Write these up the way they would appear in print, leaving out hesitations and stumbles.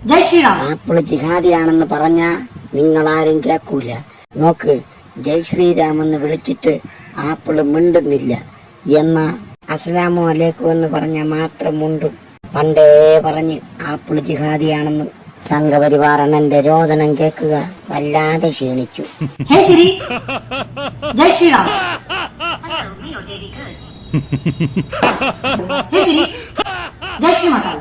ജയ് Sriram. Apple ജിഹാദിയാണെന്ന് പറഞ്ഞാ നിങ്ങളാരും കേൾക്കൂല. നോക്ക്, ജയ് ശ്രീരാമെന്ന് വിളിച്ചിട്ട് ആപ്പിള് മിണ്ടുന്നില്ല. എന്നാ അസ്സലാമു അലൈക്കും എന്ന് പറഞ്ഞാൽ മാത്രം മുണ്ടും. പണ്ടേ പറഞ്ഞ് ആപ്പിള് ജിഹാദിയാണെന്ന്. സംഘപരിവാരണന്റെ രോദനം കേൾക്കുക വല്ലാതെ ക്ഷീണിച്ചു. ഹേ സിരി, ജയ് Shriram. Hello, me or Davy good? Hey Siri, ജയ് Shri Mahakal.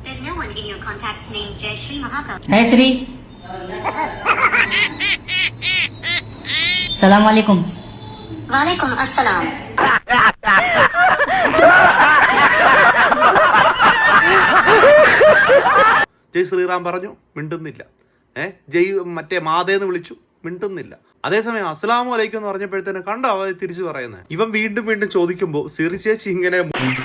There's no one in your contacts named Jai Shri Mahakal. Hey Siri, സലാം അലൈക്കും. Walaikum Assalam. ജയ് ശ്രീറാം പറഞ്ഞു, മിണ്ടുന്നില്ല. ജയ് മറ്റേ മാതേന്ന് വിളിച്ചു, മിണ്ടുന്നില്ല. അതേസമയം അസ്സലാമു അലൈക്കും എന്ന് പറഞ്ഞപ്പോഴത്തേനെ കണ്ടോ അവ തിരിച്ചു പറയുന്നത്. ഇവൻ വീണ്ടും വീണ്ടും ചോദിക്കുമ്പോൾ സിറി ചേച്ചി ഇങ്ങനെ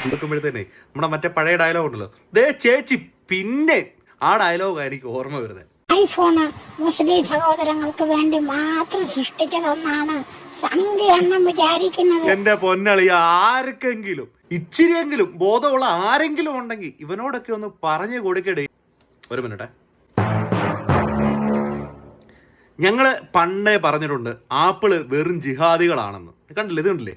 ചോദിക്കുമ്പോഴത്തേനെ നമ്മുടെ മറ്റേ പഴയ ഡയലോഗ് ഉണ്ടല്ലോ, ദേ ചേച്ചി, പിന്നെ ആ ഡയലോഗ് എനിക്ക് ഓർമ്മ വരുന്നത്. ഐഫോണ് മുസ്ലിം സഹോദരങ്ങൾക്ക് വേണ്ടി മാത്രം സൃഷ്ടിക്കുന്നതെന്നാണ് സംഖ്യയെണ്ണം വിചാരിക്കുന്നത്. എന്റെ പൊന്നളി, ആർക്കെങ്കിലും ഇച്ചിരിയെങ്കിലും ബോധമുള്ള ആരെങ്കിലും ഉണ്ടെങ്കിൽ ഇവനോടൊക്കെ ഒന്ന് പറഞ്ഞു കൊടുക്കടേ. ഒരു മിനിറ്റ്, ഞങ്ങൾ പണ്ടേ പറഞ്ഞിട്ടുണ്ട് ആപ്പിള് വെറും ജിഹാദികളാണെന്ന്. കണ്ടില്ലേ, ഇത് കണ്ടില്ലേ,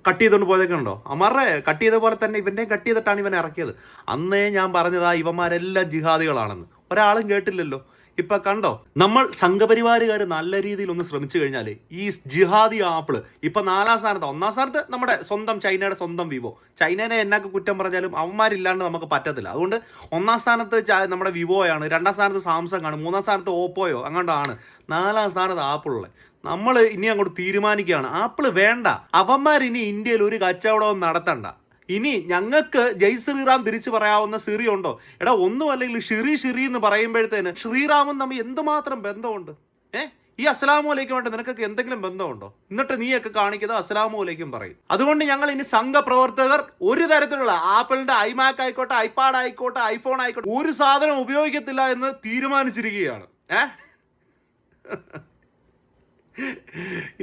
കട്ട് ചെയ്തുകൊണ്ട് പോയതൊക്കെ ഉണ്ടോ? അമറെ കട്ട് ചെയ്ത പോലെ തന്നെ ഇവൻ്റെയും കട്ട് ചെയ്തിട്ടാണ് ഇവനെ ഇറക്കിയത്. അന്നേ ഞാൻ പറഞ്ഞതാ ഇവന്മാരെല്ലാം ജിഹാദികളാണെന്ന്. ഒരാളും കേട്ടില്ലല്ലോ. ഇപ്പൊ കണ്ടോ, നമ്മൾ സംഘപരിവാരുകാർ നല്ല രീതിയിൽ ഒന്ന് ശ്രമിച്ചു കഴിഞ്ഞാല് ഈ ജിഹാദി ആപ്പിള് ഇപ്പൊ 4ാം സ്ഥാനത്ത്. 1ാം സ്ഥാനത്ത് നമ്മുടെ സ്വന്തം ചൈനയുടെ സ്വന്തം വിവോ. ചൈനനെ എന്നൊക്കെ കുറ്റം പറഞ്ഞാലും അവന്മാരില്ലാണ്ട് നമുക്ക് പറ്റത്തില്ല. അതുകൊണ്ട് 1ാം സ്ഥാനത്ത് നമ്മുടെ വിവോയാണ്, 2ാം സ്ഥാനത്ത് സാംസങ് ആണ്, 3ാം സ്ഥാനത്ത് ഓപ്പോയോ അങ്ങോട്ടാണ്, 4ാം സ്ഥാനത്ത് ആപ്പിളുള്ളത്. നമ്മൾ ഇനി അങ്ങോട്ട് തീരുമാനിക്കുകയാണ്, ആപ്പിള് വേണ്ട. അവന്മാർ ഇനി ഇന്ത്യയിൽ ഒരു കച്ചവടവും നടത്തണ്ട. ഇനി ഞങ്ങൾക്ക് ജയ് ശ്രീറാം തിരിച്ചു പറയാവുന്ന സിറി ഉണ്ടോ? എടാ, ഒന്നും അല്ലെങ്കിൽ ഷിറി എന്ന് പറയുമ്പോഴത്തേന് ശ്രീറാമും തമ്മിൽ എന്തുമാത്രം ബന്ധമുണ്ട്? ഈ അസ്സലാമു അലൈക്കും ആയിട്ട് നിനക്കൊക്കെ എന്തെങ്കിലും ബന്ധമുണ്ടോ? എന്നിട്ട് നീയൊക്കെ കാണിക്കുന്നത് അസ്സലാമു അലൈക്കും പറയും. അതുകൊണ്ട് ഞങ്ങൾ ഇനി സംഘപ്രവർത്തകർ ഒരു തരത്തിലുള്ള ആപ്പിളിന്റെ ഐമാക് ആയിക്കോട്ടെ, ഐപാഡ് ആയിക്കോട്ടെ, ഐഫോൺ ആയിക്കോട്ടെ, ഒരു സാധനം ഉപയോഗിക്കത്തില്ല എന്ന് തീരുമാനിച്ചിരിക്കുകയാണ്.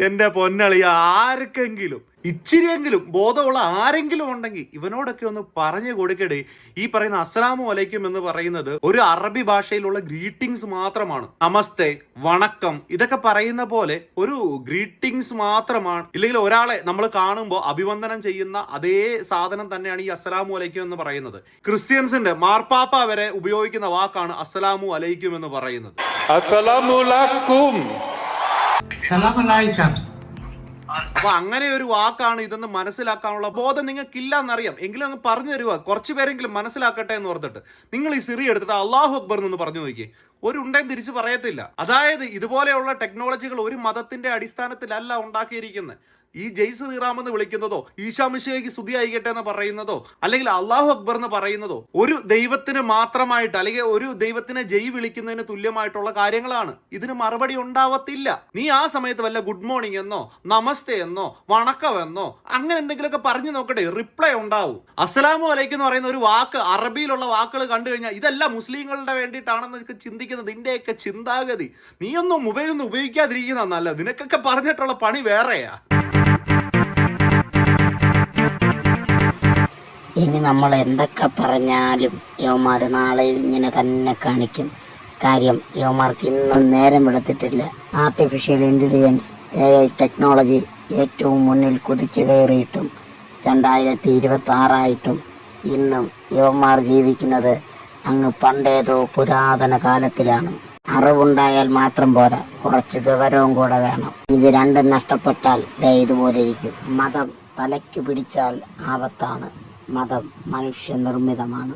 എന്റെ പൊന്നളി, ആർക്കെങ്കിലും ഇച്ചിരിയെങ്കിലും ബോധമുള്ള ആരെങ്കിലും ഉണ്ടെങ്കിൽ ഇവനോടൊക്കെ ഒന്ന് പറഞ്ഞു കൊടുക്കടേ. ഈ പറയുന്ന അസ്സലാമു അലൈക്കും എന്ന് പറയുന്നത് ഒരു അറബി ഭാഷയിലുള്ള ഗ്രീറ്റിംഗ്സ് മാത്രമാണ്. നമസ്തേ, വണക്കം, ഇതൊക്കെ പറയുന്ന പോലെ ഒരു ഗ്രീറ്റിംഗ്സ് മാത്രമാണ്. ഇല്ലെങ്കിൽ ഒരാളെ നമ്മൾ കാണുമ്പോൾ അഭിവന്ദനം ചെയ്യുന്ന അതേ സാധനം തന്നെയാണ് ഈ അസ്സലാമു അലൈക്കും എന്ന് പറയുന്നത്. ക്രിസ്ത്യൻസിന്റെ മാർപ്പാപ്പ വരെ ഉപയോഗിക്കുന്ന വാക്കാണ് അസ്സലാമു അലൈക്കും എന്ന് പറയുന്നത്. അസ്സലാമു അലൈക്കും. അപ്പൊ അങ്ങനെ ഒരു വാക്കാണ് ഇതെന്ന് മനസ്സിലാക്കാനുള്ള ബോധം നിങ്ങൾക്കില്ല എന്നറിയാം. എങ്കിലും അങ്ങ് പറഞ്ഞു തരുക, കുറച്ചു പേരെങ്കിലും മനസ്സിലാക്കട്ടെ എന്ന് ഓർത്തിട്ട്. നിങ്ങൾ ഈ സിറി എടുത്തിട്ട് അള്ളാഹു അക്ബർ എന്ന് പറഞ്ഞു നോക്കിയേ, ഒരു ഉണ്ടയും തിരിച്ച് പറയത്തില്ല. അതായത് ഇതുപോലെയുള്ള ടെക്നോളജികൾ ഒരു മതത്തിന്റെ അടിസ്ഥാനത്തിലല്ല ഉണ്ടാക്കിയിരിക്കുന്നത്. ഈ ജയ് ശ്രീറാം എന്ന് വിളിക്കുന്നതോ, ഈശാ മിശിഹായ്ക്ക് സ്തുതി ആയിക്കട്ടെ എന്ന് പറയുന്നതോ, അല്ലെങ്കിൽ അള്ളാഹു അക്ബർ എന്ന് പറയുന്നതോ ഒരു ദൈവത്തിന് മാത്രമായിട്ട്, അല്ലെങ്കിൽ ഒരു ദൈവത്തിനെ ജയ് വിളിക്കുന്നതിന് തുല്യമായിട്ടുള്ള കാര്യങ്ങളാണ്. ഇതിന് മറുപടി ഉണ്ടാവത്തില്ല. നീ ആ സമയത്ത് വല്ല ഗുഡ് മോർണിംഗ് എന്നോ, നമസ്തേ എന്നോ, വണക്കം എന്നോ അങ്ങനെ എന്തെങ്കിലുമൊക്കെ പറഞ്ഞു നോക്കട്ടെ, റിപ്ലൈ ഉണ്ടാവും. അസ്സലാമു അലൈക്കും എന്ന് പറയുന്ന ഒരു വാക്ക്, അറബിയിലുള്ള വാക്കുകൾ കണ്ടു കഴിഞ്ഞാൽ ഇതെല്ലാം മുസ്ലിങ്ങളുടെ വേണ്ടിയിട്ടാണെന്ന് ചിന്തിക്കുന്നത് നിന്റെയൊക്കെ ചിന്താഗതി. നീയൊന്നും മൊബൈലൊന്നും ഉപയോഗിക്കാതിരിക്കുന്ന നല്ല. നിനക്കൊക്കെ പറഞ്ഞിട്ടുള്ള പണി വേറെയാ. ഇനി നമ്മൾ എന്തൊക്കെ പറഞ്ഞാലും യവന്മാർ നാളെ ഇങ്ങനെ തന്നെ കാണിക്കും. കാര്യം യവന്മാർക്ക് ഇന്നും നേരം വെളുത്തിട്ടില്ല. ആർട്ടിഫിഷ്യൽ ഇൻ്റലിജൻസ്, AI ടെക്നോളജി ഏറ്റവും മുന്നിൽ കുതിച്ചു കയറിയിട്ടും 2026 ഇന്നും യവന്മാർ ജീവിക്കുന്നത് അങ്ങ് പണ്ടേതോ പുരാതന കാലത്തിലാണ്. അറിവുണ്ടായാൽ മാത്രം പോരാ, കുറച്ച് വിവരവും കൂടെ വേണം. ഇത് രണ്ടും നഷ്ടപ്പെട്ടാൽ ഇതുപോലെ ഇരിക്കും. മതം തലയ്ക്ക് പിടിച്ചാൽ ആപത്താണ്. മതം മനുഷ്യനിർമ്മിതമാണ്.